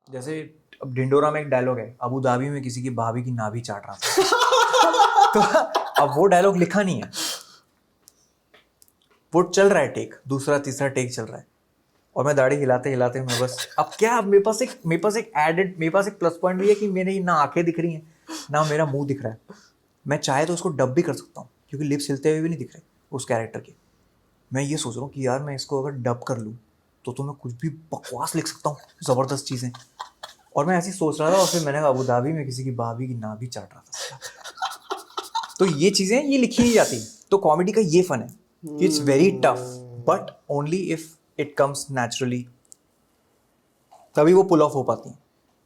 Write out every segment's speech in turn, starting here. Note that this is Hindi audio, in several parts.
जैसे अब ढिंडोरा में एक डायलॉग है, अबू धाबी में किसी की भाभी की नाभि चाट रहा था। तो अब वो डायलॉग लिखा नहीं है, वो चल रहा है, टेक दूसरा तीसरा टेक चल रहा है, और मैं दाढ़ी हिलाते हिलाते मैं बस अब क्या, मेरे पास एक प्लस पॉइंट भी है कि मेरी ना आंखें दिख रही हैं ना मेरा मुंह दिख रहा है। मैं चाहे तो उसको डब भी कर सकता हूँ क्योंकि लिप्स हिलते हुए भी नहीं दिख रहे उस कैरेक्टर के। मैं ये सोच रहा हूँ कि यार मैं इसको अगर डब कर लूँ तो मैं कुछ भी बकवास लिख सकता हूँ, ज़बरदस्त चीज़ें। और मैं ऐसे ही सोच रहा था, और फिर मैंने कहा अबू धाबी में किसी की भाभी की नाभि चाट रहा था। तो ये चीज़ें ये लिखी नहीं जाती। तो कॉमेडी का ये फन है, it's very tough but only if it comes naturally, तभी वो पुल ऑफ हो पाती है,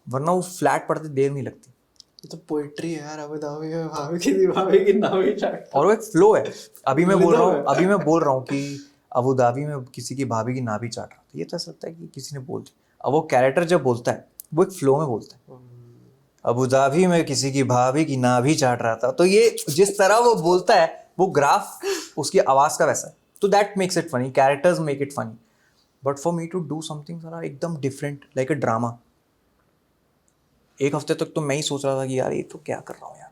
वरना वो फ्लैट पड़ते देर नहीं लगती। ये तो पोएट्री है यार, अबू धाबी में भाभी की नाभि चाट। और वो एक फ्लो है। अभी मैं बोल रहा हूँ कि अबू धाबी में किसी की भाभी की नाभि चाट रहा था, ये तो ऐसा लगता है कि किसी ने बोल दी। अब वो कैरेक्टर जब बोलता है वो एक फ्लो में बोलता है, अबू धाबी में किसी की भाभी की नाभि चाट रहा था, तो ये जिस तरह वो बोलता है वो ग्राफ उसकी आवाज का वैसा है, तो that makes it funny, characters make it funny. But for me to do something सारा एकदम डिफरेंट लाइक अ ड्रामा, एक हफ्ते तक तो मैं ही सोच रहा था कि यार ये तो क्या कर रहा हूँ यार,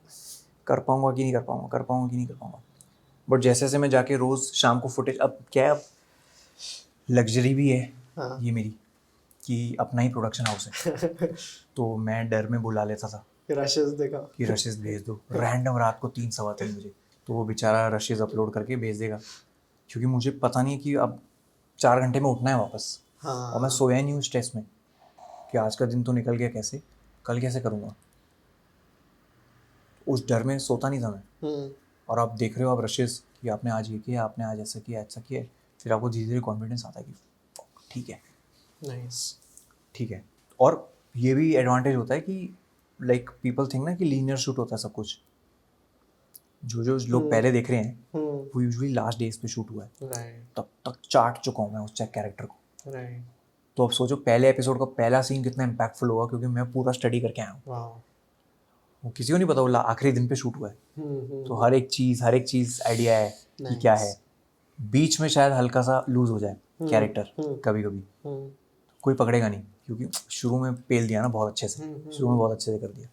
कर पाऊंगा कि नहीं कर पाऊंगा, कर पाऊंगा कि नहीं कर पाऊंगा। बट जैसे जैसे मैं जाके रोज़ शाम को फुटेज, अब क्या है, अब लग्जरी भी है ये मेरी कि अपना ही प्रोडक्शन हाउस है, तो मैं डर में बुला लेता था कि रशेस भेज दो रैंडम रात को 3-3:15 बजे, तो वो बेचारा रशेस अपलोड करके भेज देगा, क्योंकि मुझे पता नहीं है कि अब 4 घंटे में उठना है वापस। और मैं सोया नहीं हूँ स्ट्रेस में कि आज का दिन तो निकल गया, कैसे कल कैसे करूँगा, उस डर में सोता नहीं था मैं। और आप देख रहे हो आप रशेस कि आपने आज ये किया, आपने आज ऐसा किया फिर आपको धीरे धीरे कॉन्फिडेंस आता है कि ठीक है, नाइस, ठीक है। और ये भी एडवांटेज होता है कि लाइक पीपल थिंक ना कि लीनियर शूट होता है सब कुछ, जो लोग पहले देख रहे हैं वो यूजुअली लास्ट डेज पे शूट हुआ है, तब तक चाट चुका हूँ मैं उस कैरेक्टर को। तो अब सोचो पहले एपिसोड का पहला सीन कितना इम्पैक्टफुल होगा, क्योंकि मैं पूरा स्टडी करके आया हूँ। वो किसी को नहीं पता, वो आखिरी दिन पे शूट हुआ है, तो हर एक चीज़ आइडिया है कि क्या है। बीच में शायद हल्का सा लूज हो जाए कैरेक्टर कभी कभी, कोई पकड़ेगा नहीं, क्योंकि शुरू में पेल दिया ना बहुत अच्छे से, शुरू में बहुत अच्छे से कर दिया।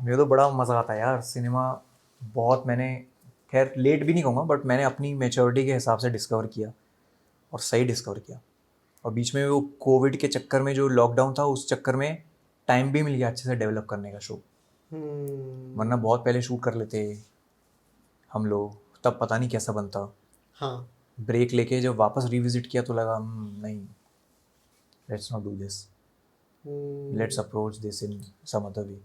मेरे तो बड़ा मज़ा आता है यार सिनेमा, बहुत मैंने खैर लेट भी नहीं कहूँगा, बट मैंने अपनी मैच्योरिटी के हिसाब से डिस्कवर किया, और सही डिस्कवर किया। और बीच में वो कोविड के चक्कर में जो लॉकडाउन था, उस चक्कर में टाइम भी मिल गया अच्छे से डेवलप करने का शो, वरना बहुत पहले शूट कर लेते हम लोग, तब पता नहीं कैसा बनता। हाँ, ब्रेक लेके जब वापस रिविजिट किया तो लगा नहीं, let's not do this, let's approach this in some other way.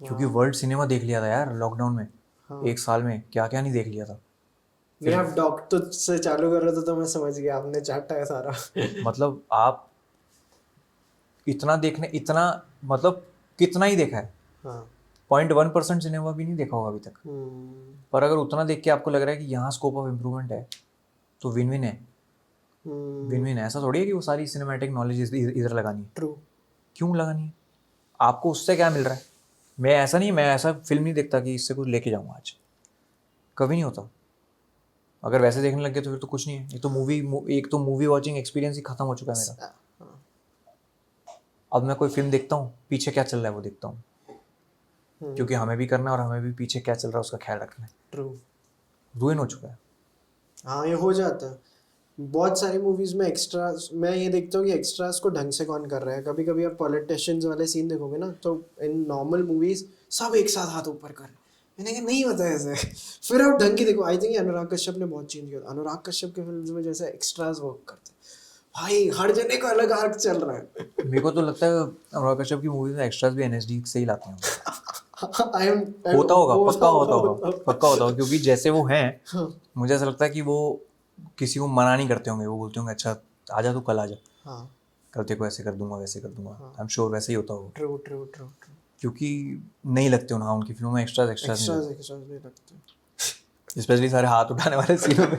क्योंकि वर्ल्ड सिनेमा देख लिया था यार लॉकडाउन में। एक साल में क्या क्या नहीं देख लिया था। नहीं, आप डॉक्टर से चालू कर रहे थे तो मैं समझ गया आपने चाटा है सारा। मतलब आप इतना मतलब कितना ही देखा है, 0.1% सिनेमा भी नहीं देखा होगा अभी तक। पर अगर उतना देख के आपको लग रहा है कि यहाँ स्कोप ऑफ इम्प्रूवमेंट है, तो विन विन है। विन विन है, ऐसा थोड़ी है कि वो सारी सिनेमैटिक नॉलेज इधर लगानी है। ट्रू, क्यों लगानी है, आपको उससे क्या मिल रहा है। मैं ऐसा फिल्म नहीं देखता कि इससे कुछ लेके जाऊँगा आज, कभी नहीं होता। अगर वैसे देखने लग गए तो फिर तो कुछ नहीं है, एक तो मूवी वॉचिंग एक्सपीरियंस ही खत्म हो चुका है मेरा। अब मैं कोई फिल्म देखता हूँ, पीछे क्या चल रहा है वो देखता हूँ, क्योंकि हमें भी करना है और हमें भी पीछे क्या चल रहा है उसका ख्याल रखना है। ट्रू, रुइन हो चुका है। हाँ, ये हो जाता है बहुत सारी मूवीज में। एक्स्ट्रास मैं ये देखता हूँ कि एक्स्ट्रास को ढंग से कौन कर रहा है। कभी कभी आप पॉलिटिशियंस वाले सीन देखोगे ना, तो इन नॉर्मल मूवीज सब एक साथ हाथ ऊपर कर, मैंने कहा नहीं होता ऐसे। फिर आप ढंग की देखो, आई थिंक अनुराग कश्यप ने बहुत चेंज किया। अनुराग कश्यप के फिल्म में जैसे एक्स्ट्रास वर्क करते भाई, हर जने का अलग आर्क चल रहा है। मेरे को तो लगता है अनुराग कश्यप की मूवी में एक्स्ट्रास भी एनएसडी से ही लाते हैं। होता होगा, पक्का होता होगा, क्योंकि जैसे वो हैं मुझे ऐसा लगता है कि वो किसी को मना नहीं करते होंगे, वो बोलते होंगे अच्छा आजा तू कल आजा, कल तेरे को ऐसे कर दूंगा वैसे कर दूंगा। आई एम श्योर वैसे ही होता होगा। ट्रू ट्रू ट्रू, क्योंकि नहीं लगते उन्हें उनकी फिल्मों में एक्स्ट्रास नहीं लगते, स्पेशली सारे हाथ उठाने वाले सीनों में।